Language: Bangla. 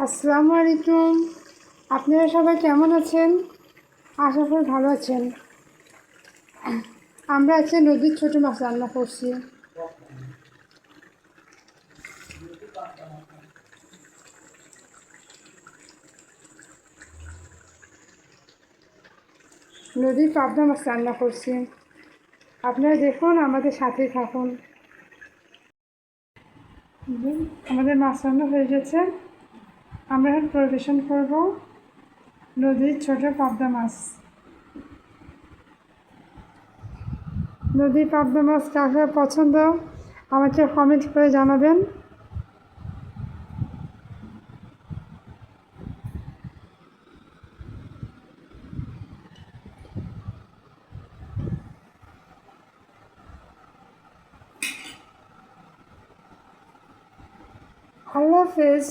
আসসালামু আলাইকুম। আপনারা সবাই কেমন আছেন? আশা করি ভালো আছেন। আমরা আজকে নদীর ছোট মাছ রান্না করছি। নদীর পাবদা মাছ রান্না করছি। আপনারা দেখুন, আমাদের সাথে থাকুন। আমাদের মাছ রান্না হয়ে গেছে। আমরা এখন পরিবেশন করব নদীর ছোট পাবদা মাছ। নদীর পাবদা মাছ কাকে পছন্দ আমাকে কমেন্ট করে জানাবেন। আল্লাহ হাফেজ।